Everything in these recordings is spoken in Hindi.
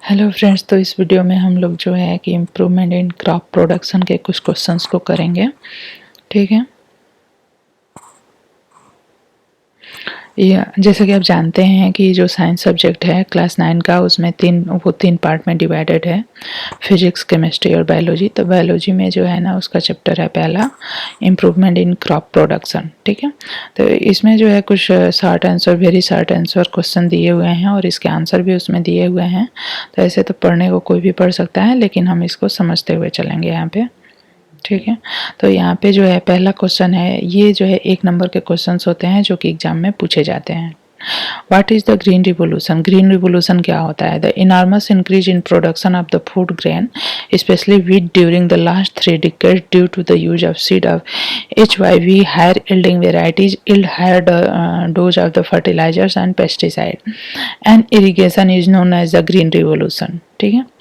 हेलो फ्रेंड्स, तो इस वीडियो में हम लोग जो है कि इम्प्रूवमेंट इन क्रॉप प्रोडक्शन के कुछ क्वेश्चंस को करेंगे। ठीक है, ये जैसे कि आप जानते हैं कि जो साइंस सब्जेक्ट है क्लास 9 का, उसमें तीन पार्ट में डिवाइडेड है, फिजिक्स, केमिस्ट्री और बायोलॉजी। तो बायोलॉजी में जो है ना, उसका चैप्टर है पहला, इम्प्रूवमेंट इन क्रॉप प्रोडक्शन। ठीक है, तो इसमें जो है कुछ short answer, very short answer question दिए हुए हैं और इसके आंसर भी उसमें दिए हुए हैं। तो ऐसे तो पढ़ने को कोई भी पढ़ सकता है, लेकिन हम इसको समझते हुए चलेंगे यहाँ पे। ठीक है, तो यहाँ पे जो है पहला क्वेश्चन है, ये जो है 1 नंबर के क्वेश्चंस होते हैं जो कि एग्जाम में पूछे जाते हैं। What is the green revolution? Green revolution क्या होता है? The enormous increase in production of the food grain specially wheat during the last 3 decades due to the use of seed of HYV, higher yielding varieties yield higher dose of the fertilizers and pesticide, and irrigation is known as the green revolution। ठीक है,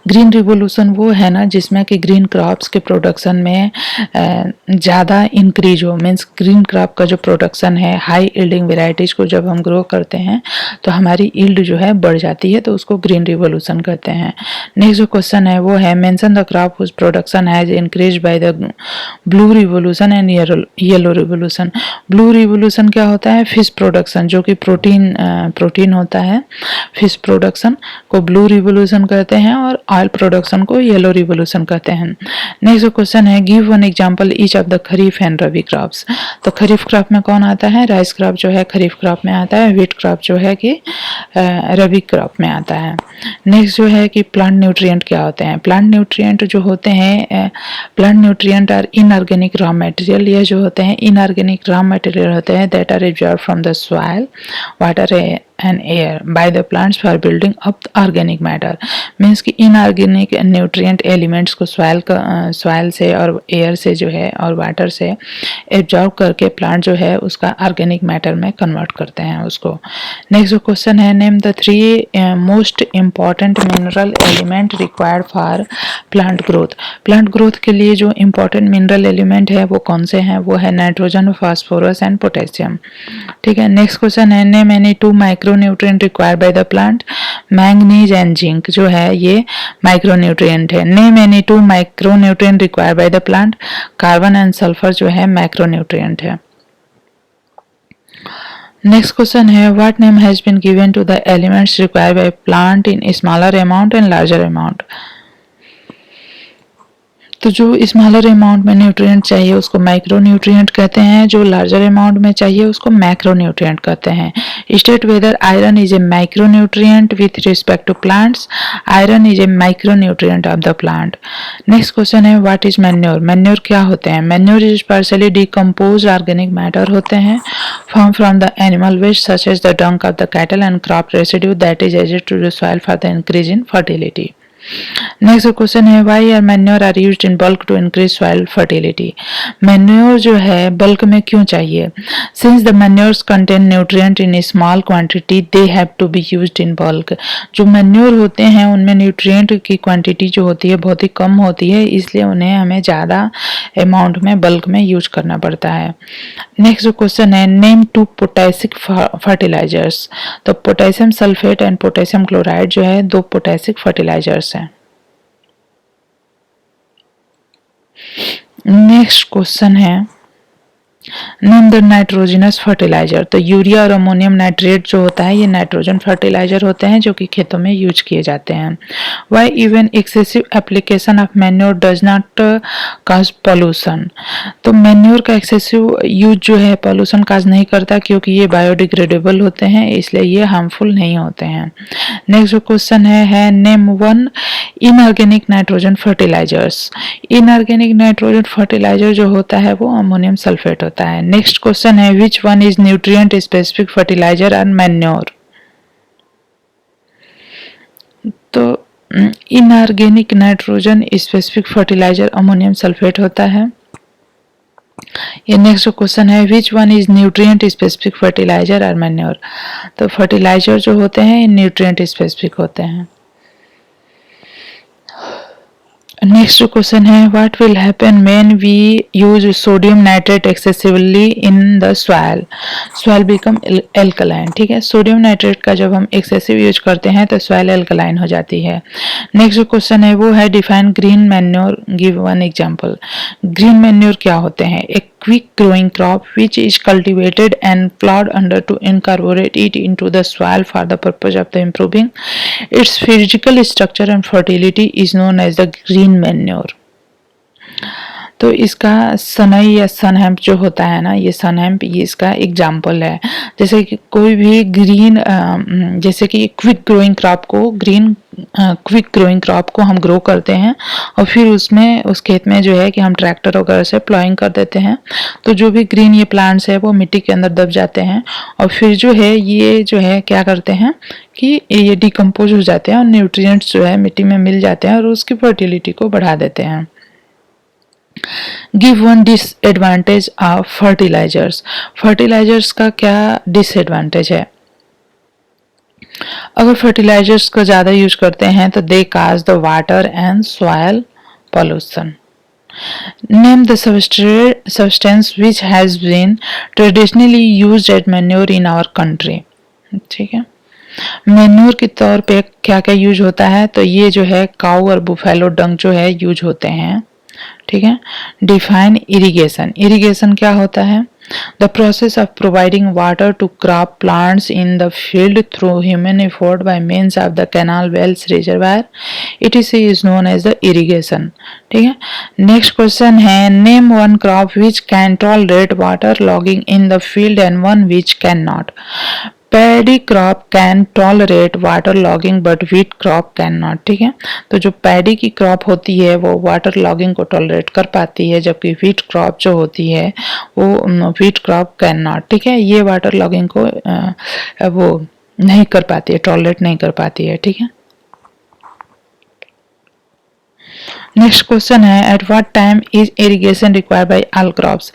ग्रीन रिवोल्यूशन वो है ना जिसमें कि ग्रीन क्रॉप्स के प्रोडक्शन में ज़्यादा इंक्रीज हो, मीन्स ग्रीन क्रॉप का जो प्रोडक्शन है, हाई यील्डिंग वेराइटीज़ को जब हम ग्रो करते हैं तो हमारी यील्ड जो है बढ़ जाती है, तो उसको ग्रीन रिवोल्यूशन कहते हैं। नेक्स्ट जो क्वेश्चन है वो है, mention the crop whose production has increase by the blue revolution and yellow revolution. Blue revolution क्या होता है? फिश प्रोडक्शन, जो कि प्रोटीन होता है। फिश प्रोडक्शन को ब्लू रिवोल्यूशन कहते हैं और ऑयल प्रोडक्शन को येलो रिवोल्यूशन कहते हैं। नेक्स्ट क्वेश्चन है, give one example each of the kharif and rabi crops. तो खरीफ क्रॉप में कौन आता है? राइस क्रॉप जो है खरीफ क्रॉप में आता है, व्हीट क्रॉप जो है कि रबी क्रॉप में आता है। नेक्स्ट जो है कि प्लांट न्यूट्रिएंट क्या होते हैं? प्लांट न्यूट्रिएंट जो होते हैं, plant nutrient are inorganic raw material. ये जो होते हैं इनऑर्गेनिक रॉ मटेरियल होते हैं that are absorb from the soil, water and air by the plants for building up organic matter। Means कि इनऑर्गेनिक न्यूट्रिएंट एलिमेंट्स को सॉइल से और एयर से जो है और वाटर से एब्जॉर्ब करके प्लांट जो है उसका ऑर्गेनिक मैटर में कन्वर्ट करते हैं उसको। नेक्स्ट क्वेश्चन है, name the 3 most important mineral element required for plant growth. Plant growth के लिए जो इम्पॉर्टेंट मिनरल एलिमेंट है वो कौन से हैं? वो है नाइट्रोजन, फास्फोरस एंड पोटेशियम। ठीक है, नेक्स्ट क्वेश्चन है, name any 2 micronutrient required by the plant. Manganese and zinc जो है ये माइक्रोन्यूट्रिएंट है। Name any 2 micronutrient required by the plant. Carbon and sulphur जो है मैक्रोन्यूट्रिएंट है। नेक्स्ट क्वेश्चन है, what name has been given to the elements required by plant in smaller amount and larger amount. तो जो स्मॉलर अमाउंट में न्यूट्रिएंट चाहिए उसको माइक्रो न्यूट्रिएंट कहते हैं, जो लार्जर अमाउंट में चाहिए उसको मैक्रो न्यूट्रिएंट कहते हैं। State whether iron is a micro nutrient with respect to plants. Iron is a micro nutrient of the plant. Next question है, व्हाट इज मैन्योर? मैन्योर क्या होते हैं? Manure is partially decompose organic matter होते हैं form from the animal waste such as the dung of the cattle and crop residue that is added to the soil for the increase in fertility. Next question है, why are manure are used in bulk to increase soil fertility. Manure जो है बल्क में क्यों चाहिए? Since the manures contain nutrient in small quantity they have to be used in bulk. जो मैन्योर होते हैं उनमें न्यूट्रिएंट की क्वांटिटी जो होती है बहुत ही कम होती है, इसलिए उन्हें हमें ज़्यादा अमाउंट में बल्क में यूज करना पड़ता है। नेक्स्ट क्वेश्चन है, नेम 2 पोटेशिक फर्टिलाइजर्स। तो potassium sulphate and potassium chloride जो है 2 पोटेशिक फर्टिलाइजर्स हैं। नेक्स्ट क्वेश्चन है, नेम द नाइट्रोजनस फर्टिलाइजर। तो यूरिया और अमोनियम नाइट्रेट जो होता है ये नाइट्रोजन फर्टिलाइजर होते हैं जो कि खेतों में यूज किए जाते हैं। Why even excessive application of manure does not cause pollution. तो मैन्योर का एक्सेसिव यूज जो है पॉल्यूशन काज नहीं करता क्योंकि ये बायोडिग्रेडेबल होते हैं, इसलिए ये हार्मफुल नहीं होते हैं। नेक्स्ट क्वेश्चन है name 1 inorganic nitrogen fertilizers. Inorganic nitrogen fertilizer जो होता है वो अमोनियम सल्फेट होता है। नेक्स्ट क्वेश्चन है, which one is nutrient specific fertilizer और मैन्योर। तो inorganic nitrogen specific fertilizer ammonium sulphate होता है। ये नेक्स्ट क्वेश्चन है, which one is nutrient specific fertilizer और मैन्योर। तो फर्टिलाइजर जो होते हैं न्यूट्रिएंट स्पेसिफिक होते हैं। नेक्स्ट क्वेश्चन है what will happen when we use sodium nitrate excessively in the soil, soil become alkaline. ठीक है, सोडियम नाइट्रेट का जब हम एक्सेसिव यूज करते हैं तो सॉइल एल्कलाइन हो जाती है। नेक्स्ट क्वेश्चन है वो है define green manure, give one example. Green manure क्या होते हैं? एक quick growing crop which is cultivated and plowed under to incorporate it into the soil for the purpose of the improving its physical structure and fertility is known as the green manure। तो इसका सनई या सनहैम्प जो होता है ना, ये सनहैम्प ये इसका एग्जाम्पल है। जैसे कि कोई भी ग्रीन जैसे कि क्विक ग्रोइंग क्रॉप को क्विक ग्रोइंग क्रॉप को हम ग्रो करते हैं और फिर उसमें उस खेत में जो है कि हम ट्रैक्टर वगैरह से प्लॉइंग कर देते हैं, तो जो भी ग्रीन ये प्लांट्स है वो मिट्टी के अंदर दब जाते हैं और फिर जो है ये जो है क्या करते हैं कि ये डिकम्पोज हो जाते हैं और न्यूट्रिएंट्स जो है मिट्टी में मिल जाते हैं और उसकी फर्टिलिटी को बढ़ा देते हैं। Give one disadvantage of fertilizers. Fertilizers का क्या डिसएडवांटेज है? अगर फर्टिलाइजर्स को ज़्यादा यूज करते हैं तो they cause the water and soil pollution. Name the substance which has been traditionally used as manure in our country। ठीक है, मैन्योर के तौर पे क्या क्या यूज होता है? तो ये जो है काऊ और बुफेलो डंग जो है यूज होते हैं। ठीक है, डिफाइन इरिगेशन। इरिगेशन क्या होता है? The process of providing water to crop plants in the field through human effort by means of the canal, wells, reservoir, etc is known as the irrigation. ठीक है, नेक्स्ट क्वेश्चन है name one crop which can tolerate water logging in the field and one which can not. Paddy crop can tolerate water logging but wheat crop can not. ठीक है, तो जो पैडी की क्रॉप होती है वो वाटर लॉगिंग को टॉलरेट कर पाती है, जबकि व्हीट क्रॉप जो होती है वो व्हीट क्रॉप कैन नॉट। ठीक है, ये वाटर लॉगिंग को वो नहीं कर पाती है, टॉलरेट नहीं कर पाती है। ठीक है, नेक्स्ट क्वेश्चन है at what time is irrigation required by all crops.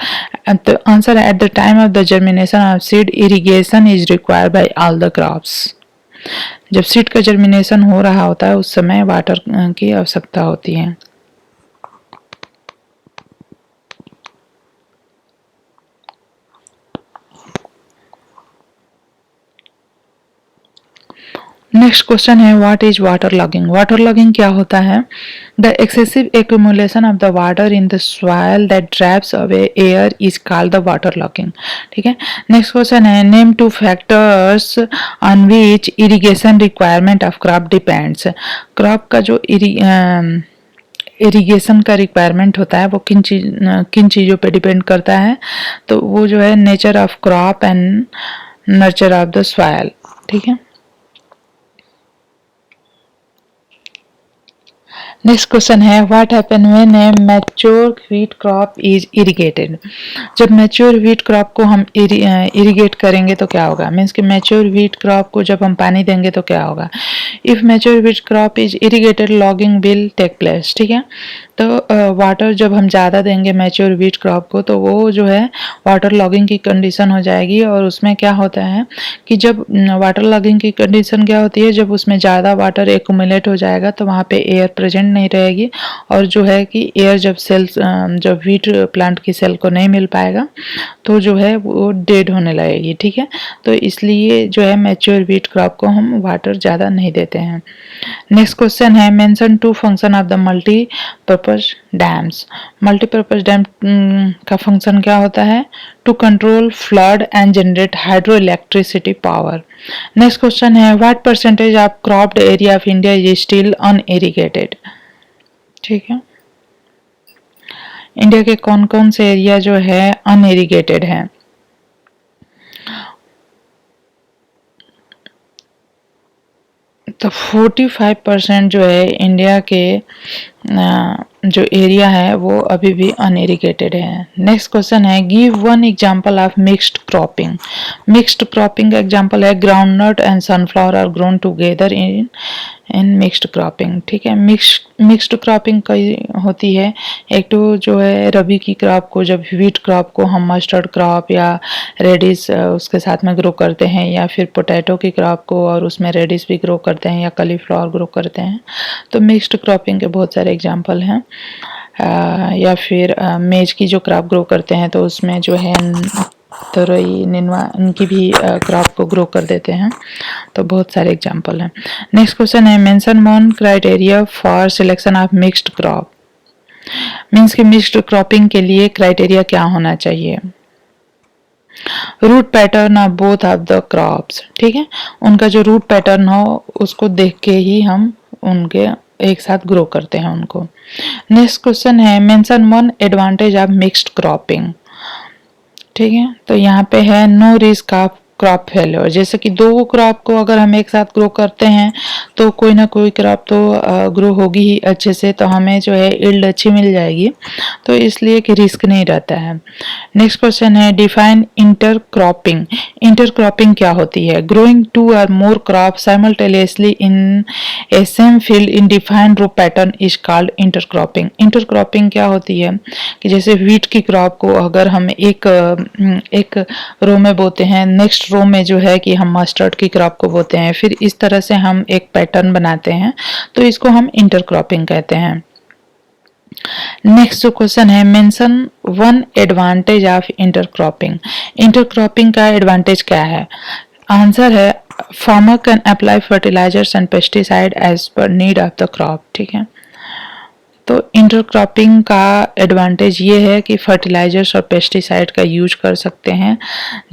The answer at the time of the germination of seed irrigation is required by all the crops. जब सीड का जर्मिनेशन हो रहा होता है उस समय वाटर की आवश्यकता होती है। नेक्स्ट क्वेश्चन है what is water logging. Water logging क्या होता है? The excessive accumulation of the water in the soil that drives away air is called the water logging. ठीक है, नेक्स्ट क्वेश्चन है name two factors on which irrigation requirement of crop depends. Crop का जो इरिगेशन का रिक्वायरमेंट होता है वो किन चीज़ों पे डिपेंड करता है? तो वो जो है nature of crop and nurture of the soil. ठीक है, नेक्स्ट क्वेश्चन है what happen when A mature wheat crop is irrigated. जब मैच्योर व्हीट क्रॉप को हम इरिगेट करेंगे तो क्या होगा? मीन्स कि मैच्योर व्हीट क्रॉप को जब हम पानी देंगे तो क्या होगा? If mature wheat crop is irrigated logging will take place. ठीक है, तो वाटर जब हम ज़्यादा देंगे मैच्योर व्हीट क्रॉप को तो वो जो है वाटर लॉगिंग की कंडीशन हो जाएगी। और उसमें क्या होता है कि जब वाटर लॉगिंग की कंडीशन क्या होती है, जब उसमें ज़्यादा वाटर एक्यूमुलेट हो जाएगा तो वहाँ पे एयर प्रेजेंट नहीं रहेगी और जो है कि एयर जब व्हीट प्लांट की सेल को नहीं मिल पाएगा तो जो है वो डेड होने लगेगी। ठीक है, तो इसलिए जो है मैच्योर व्हीट क्रॉप को हम वाटर ज़्यादा नहीं देते हैं। नेक्स्ट क्वेश्चन है mention two function of the multipurpose dams. Multipurpose dam का फंक्शन क्या होता है? To control flood and generate hydro electricity power. Next question है what percentage of cropped area of India is still unirrigated. ठीक है, इंडिया के कौन कौन से एरिया जो है अनइरिगेटेड है? तो 45% जो है इंडिया के जो एरिया है वो अभी भी अनइरिगेटेड है। नेक्स्ट क्वेश्चन है give one example of mixed cropping. Mixed cropping का एग्जांपल है groundnut and sunflower are grown together in in mixed cropping. ठीक है, मिक्स्ड क्रॉपिंग कई होती है। एक तो जो है रबी की क्रॉप को, जब व्हीट क्रॉप को हम मस्टर्ड क्रॉप या रेडिस उसके साथ में ग्रो करते हैं, या फिर पोटैटो की क्रॉप को और उसमें रेडिस भी ग्रो करते हैं, या कलीफ्लावर ग्रो करते हैं। तो मिक्स्ड क्रॉपिंग के बहुत सारे एग्जाम्पल हैं। या फिर मेज की जो क्रॉप ग्रो करते हैं तो उसमें जो है तोरई, निनवा, इनकी भी क्रॉप को ग्रो कर देते हैं। तो बहुत सारे एग्जाम्पल हैं। नेक्स्ट क्वेश्चन है, mention one criteria for selection of mixed crop. Means कि मिक्स्ड क्रॉपिंग के लिए क्राइटेरिया क्या होना चाहिए? Root pattern of both of the crops. ठीक है, उनका जो रूट पैटर्न हो उसको देख के ही हम उनके एक साथ ग्रो करते हैं उनको। नेक्स्ट क्वेश्चन है, mention one advantage of mixed cropping. ठीक है, तो यहाँ पे है no risk of crop failure. जैसे कि दो क्रॉप को अगर हम एक साथ ग्रो करते हैं तो कोई ना कोई क्रॉप तो ग्रो होगी ही अच्छे से, तो हमें जो है यील्ड अच्छी मिल जाएगी, तो इसलिए कि रिस्क नहीं रहता है। नेक्स्ट क्वेश्चन है, डिफाइन इंटरक्रॉपिंग। इंटरक्रॉपिंग क्या होती है? ग्रोइंग टू और more crop simultaneously in a same field in defined row pattern is called intercropping. Intercropping क्या होती है कि जैसे व्हीट की क्रॉप को अगर हम एक रो में बोते हैं, नेक्स्ट रो में जो है कि हम मस्टर्ड की क्रॉप को बोते हैं, फिर इस तरह से हम एक पैटर्न बनाते हैं, तो इसको हम इंटरक्रॉपिंग कहते हैं। नेक्स्ट जो क्वेश्चन है, mention one advantage of intercropping. Intercropping का एडवांटेज क्या है? आंसर है, farmer can apply fertilisers and pesticide as per need of the crop. ठीक है, तो इंटरक्रॉपिंग का एडवांटेज ये है कि फर्टिलाइजर्स और पेस्टिसाइड का यूज कर सकते हैं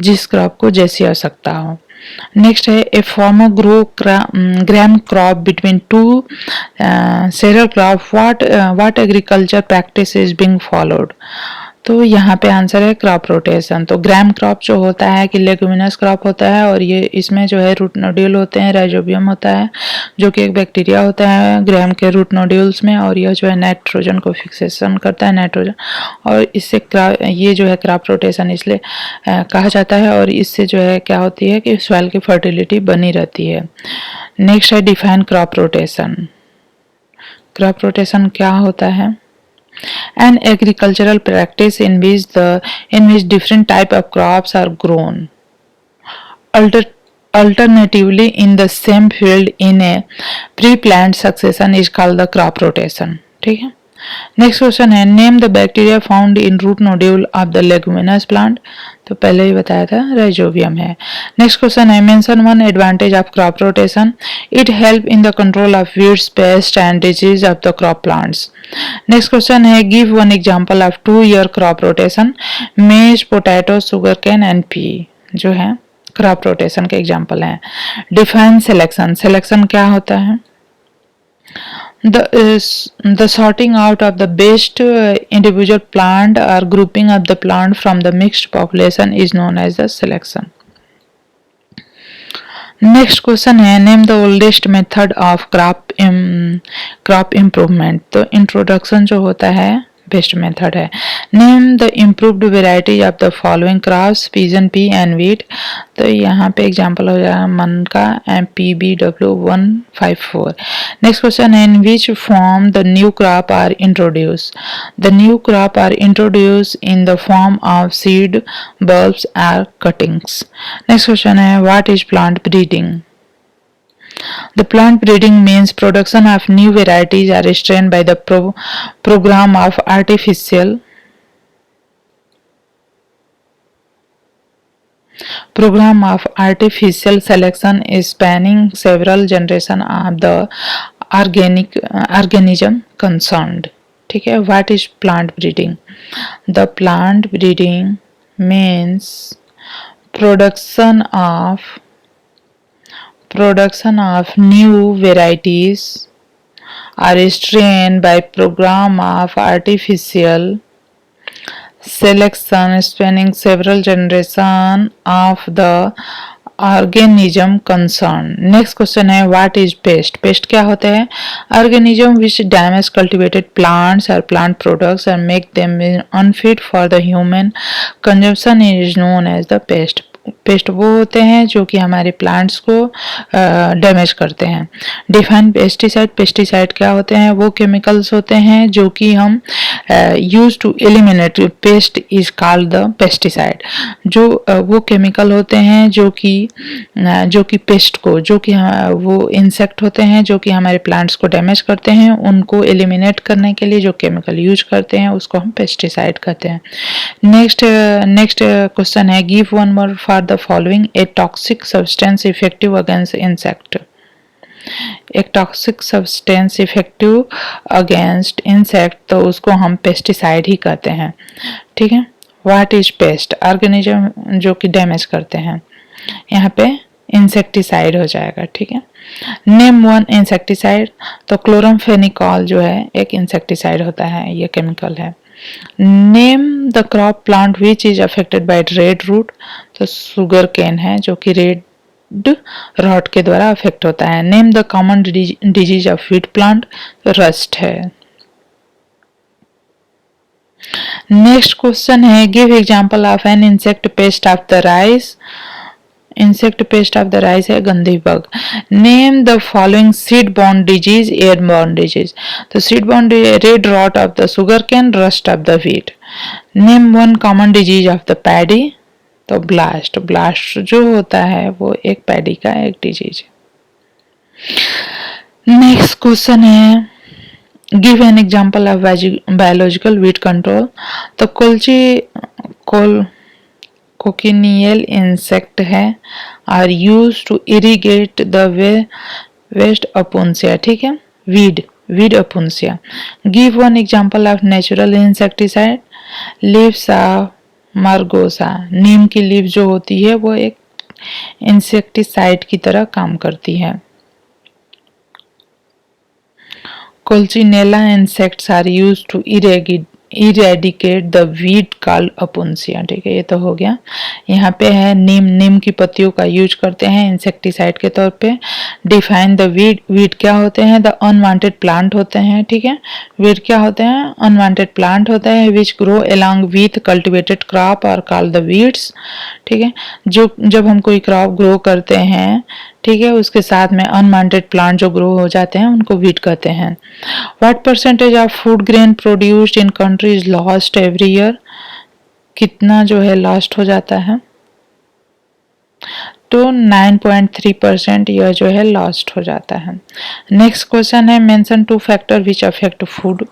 जिस क्रॉप को जैसी आवश्यकता हो। नेक्स्ट है, a farmer grow gram crop between two cereal crop, what agriculture practice is being followed. तो यहाँ पे आंसर है क्रॉप रोटेशन। तो ग्राम क्रॉप जो होता है कि लेगुमिनस क्रॉप होता है, और ये इसमें जो है रूट नोड्यूल होते हैं, राइजोबियम होता है जो कि एक बैक्टीरिया होता है ग्राम के रूट नोड्यूल्स में, और यह जो है नाइट्रोजन को फिक्सेशन करता है, नाइट्रोजन, और इससे ये जो है क्रॉप रोटेशन इसलिए कहा जाता है, और इससे जो है क्या होती है कि सॉइल की फर्टिलिटी बनी रहती है। नेक्स्ट है, define crop rotation. Crop rotation क्या होता है? An agricultural practice in which different type of crops are grown alternatively in the same field in a pre-planned succession is called the crop rotation. ठीक है, नेक्स्ट क्वेश्चन है, name the bacteria found in root nodule of the leguminous plant. तो पहले ही बताया था, राइजोबियम है। नेक्स्ट क्वेश्चन है, mention one advantage of crop rotation. It help in the control of weeds, pest and disease of the crop plants. Next question है, give one example of 2 year crop rotation. Maize, potato, sugar cane and pea जो है क्रॉप रोटेशन के एग्जांपल हैं। Define selection. सिलेक्शन क्या होता है? The sorting out of the best individual plant or grouping of the plant from the mixed population is known as the selection. Next question है, name the oldest method of crop improvement. तो इंट्रोडक्शन जो होता है बेस्ट मेथड है। Name the improved variety of the following crops, pigeon pea and wheat. तो यहाँ पे एग्जांपल हो जाएगा मनका PBW154। नेक्स्ट क्वेश्चन है, in which form the new crop are introduce. The new crop are introduce in the form of seed, bulbs और कटिंग्स। नेक्स्ट क्वेश्चन है, what is plant breeding. The plant breeding means production of new varieties are restrained by the program of artificial selection is spanning several generations of the organism concerned. ठीक है, what is plant breeding? The plant breeding means production of new varieties are restrained by program of artificial selection spanning several generations of the organism concerned. Next question है, what is pest? Pest क्या होता है? Organism which damage cultivated plants or plant products and make them unfit for the human consumption is known as the pest. Paste वो होते हैं जो कि हमारे प्लांट्स को डैमेज करते हैं। डिफाइन पेस्टिसाइड, पेस्टिसाइड क्या होते हैं? वो केमिकल्स होते हैं जो कि हम use to eliminate pest is called the pesticide. जो वो केमिकल होते हैं जो कि पेस्ट को, जो कि वो इंसेक्ट होते हैं जो कि हमारे प्लांट्स को डैमेज करते हैं, उनको एलिमिनेट करने के लिए जो केमिकल यूज करते हैं उसको हम पेस्टिसाइड कहते हैं। नेक्स्ट क्वेश्चन है, give one more for the following a toxic substance effective against insect. एक toxic substance effective against insect, तो उसको हम पेस्टिसाइड ही कहते हैं। ठीक है। What is paste? ऑर्गेनिज्म जो कि डैमेज करते हैं। यहाँ पे इंसेक्टिसाइड हो जाएगा। ठीक है। नेम वन इंसेक्टिसाइड, तो क्लोरामफेनिकॉल जो है एक इंसेक्टिसाइड होता है, ये केमिकल है। Name the crop plant which is affected by red root, तो शुगर केन है जो कि रेड रॉट के द्वारा अफेक्ट होता है। Name the common disease of wheat plant, तो रस्ट है। नेक्स्ट क्वेश्चन है, give example of an insect pest of the rice. Insect pest of the rice है gandhi bug. Name the following seed borne disease, air borne disease, तो seed borne red rot of the sugar cane, rust of the wheat. Name one common disease of the paddy, तो ब्लास्ट। ब्लास्ट जो होता है वो एक पैडी का एक डिजीज है। नेक्स्ट क्वेश्चन है, give an example of biological weed control, तो कोकिनियल इंसेक्ट है, are use to irrigate the waste opuntia. ठीक है। Weed opuntia. Give one example of natural insecticide, leaves of margosa. नीम की लीव जो होती है वो एक इंसेक्टिसाइड की तरह काम करती है। Coccinella insects are use to eradicate the weed called opuntia. ठीक है, ये तो हो गया। यहाँ पे है नीम की पत्तियों का यूज करते हैं इंसेक्टिसाइड के तौर पे। डिफाइन द वीड क्या होते हैं? द अनवांटेड प्लांट होते हैं। ठीक है। वीड क्या होते हैं? अनवांटेड प्लांट होते हैं which grow along with cultivated crop और कॉल्ड द वीड्स। ठीक है। जब हम कोई क्रॉप ग्रो करते हैं, ठीक है, उसके साथ में अनवांटेड प्लांट जो ग्रो हो जाते हैं उनको वीड कहते हैं। What percentage of food grain produced in country is lost every year? कितना जो है लॉस्ट हो जाता है? तो 9.3% यह जो है लॉस्ट हो जाता है। नेक्स्ट क्वेश्चन है, mention two factor which affect food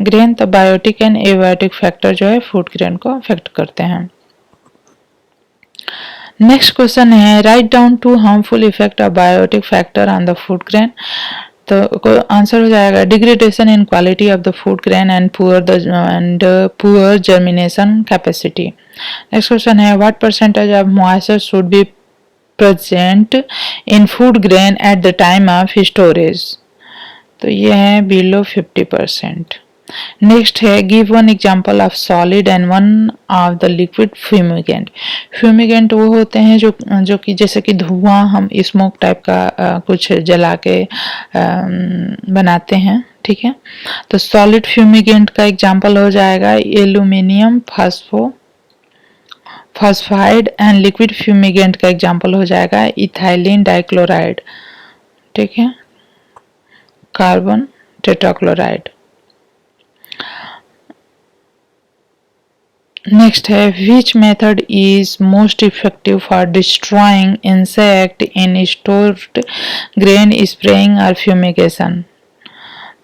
grain, तो बायोटिक एंड एबायोटिक फैक्टर जो है फूड ग्रेन को अफेक्ट करते हैं। नेक्स्ट क्वेश्चन है, write down two harmful effect of biotic factor on the food grain, तो आंसर हो जाएगा degradation in quality of the food grain and poor germination capacity. Next question है, what percentage of moisture should be present in food grain at the time of storage, तो ये है बिलो 50%। नेक्स्ट है, give one example of solid and one of the liquid fumigant. Fumigant वो होते हैं जो कि जैसे कि धुआं हम स्मोक टाइप का कुछ जला के बनाते हैं। ठीक है। तो सॉलिड फ्यूमिगेंट का एग्जांपल हो जाएगा aluminium phosphide, and liquid fumigant का एग्जांपल हो जाएगा इथाइलिन डाइक्लोराइड। ठीक है, कार्बन टेट्राक्लोराइड। नेक्स्ट है, which method is most effective for destroying insect in stored grain, spraying और फ्यूमिगेशन।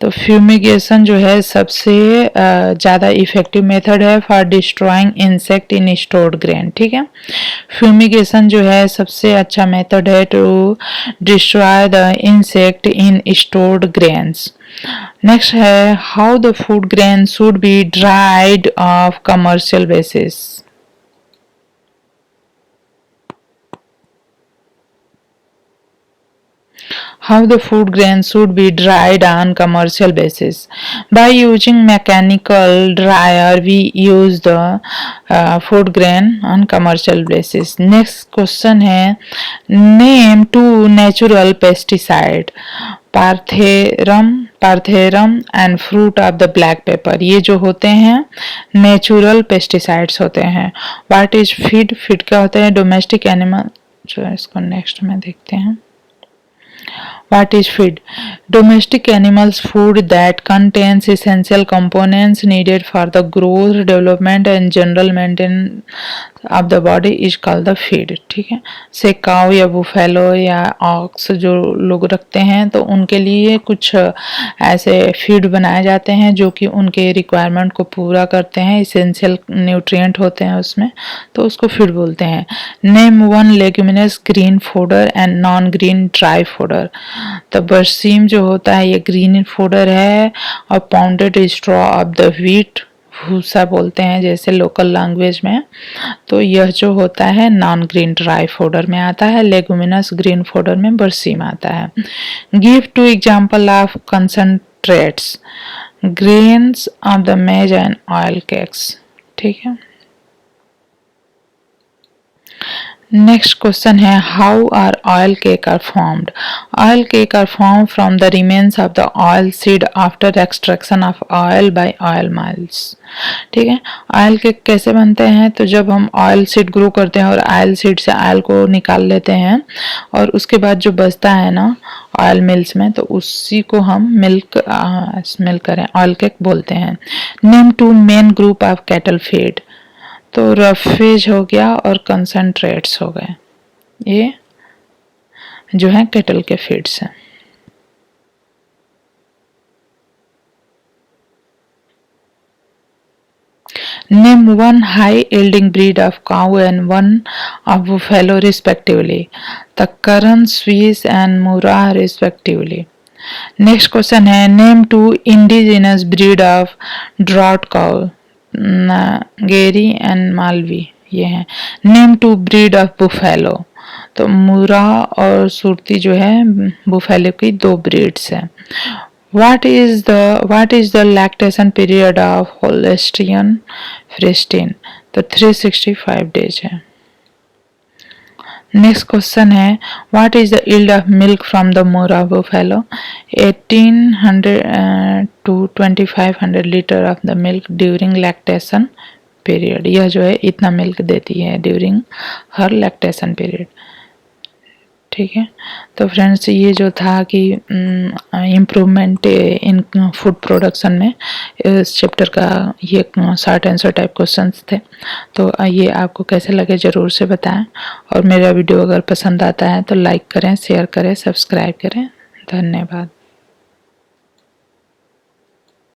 तो फ्यूमिगेशन जो है सबसे ज़्यादा इफेक्टिव मेथड है for destroying insect in stored grain. ठीक है। फ्यूमिगेशन जो है सबसे अच्छा मेथड है to destroy the insect in stored grains. Next है, how the food grain should be dried of commercial basis. How the food grain should be dried on commercial basis. By using mechanical dryer, we use the food grain on commercial basis. Next question है, name two natural pesticide, Partharum pyrethrum and fruit of the black pepper, ये जो होते हैं नेचुरल पेस्टिसाइड्स होते हैं। व्हाट इज फीड, फीड क्या होता है, डोमेस्टिक एनिमल, जो है इसको नेक्स्ट में देखते हैं। What is feed? Domestic animals food that contains essential components needed for the growth, development and general maintenance of the body is called the feed। ठीक है, से काउ या बुफेलो या ऑक्स जो लोग रखते हैं तो उनके लिए कुछ ऐसे फीड बनाए जाते हैं जो कि उनके रिक्वायरमेंट को पूरा करते हैं, इसेंशियल न्यूट्रिएंट होते हैं उसमें, तो उसको फीड बोलते हैं। Name one leguminous green fodder and non green dry fodder. तो बरसीम जो होता है ये ग्रीन फोडर है, और pounded straw of the wheat, भूसा बोलते हैं जैसे लोकल लैंग्वेज में, तो यह जो होता है नॉन ग्रीन ड्राई फोडर में आता है। लेगुमिनस ग्रीन फोडर में बरसीम आता है। Give two example of concentrates, grains of the maize and oil cakes. ठीक है, नेक्स्ट क्वेश्चन है how are oil cake are formed. Oil cake are form from the remains of the oil seed after extraction of oil by oil mills. ठीक है, ऑयल केक कैसे बनते हैं, तो जब हम ऑयल सीड ग्रो करते हैं और ऑयल सीड से ऑयल को निकाल लेते हैं और उसके बाद जो बचता है ना ऑयल मिल्स में, तो उसी को हम मिल्क करें ऑयल केक बोलते हैं। Name two main group of cattle feed, तो रफेज हो गया और कंसंट्रेट्स हो गए, ये जो है केटल के फीड्स हैं। Name one high yielding breed of cow and one of buffalo respectively, the Karan, Swiss and Murrah respectively. Next question है name two indigenous breed of drought cow, Gir and Malvi, ये है। Name two breed of buffalo, तो मुरा और सुरती जो है बुफेलो की दो ब्रीड्स है। What is the lactation period of Holstein Friesian, तो 365 डेज है। नेक्स्ट क्वेश्चन है what is the yield of milk from the Murrah buffalo, 1800 to 2500 litre of the milk during lactation period. यह जो है इतना मिल्क देती है ड्यूरिंग हर लैक्टेशन पीरियड। ठीक है, तो फ्रेंड्स ये जो था कि इम्प्रूवमेंट इन फूड प्रोडक्शन में इस चैप्टर का ये शॉर्ट आंसर टाइप क्वेश्चंस थे। तो ये आपको कैसे लगे ज़रूर से बताएं, और मेरा वीडियो अगर पसंद आता है तो लाइक करें, शेयर करें, सब्सक्राइब करें। धन्यवाद।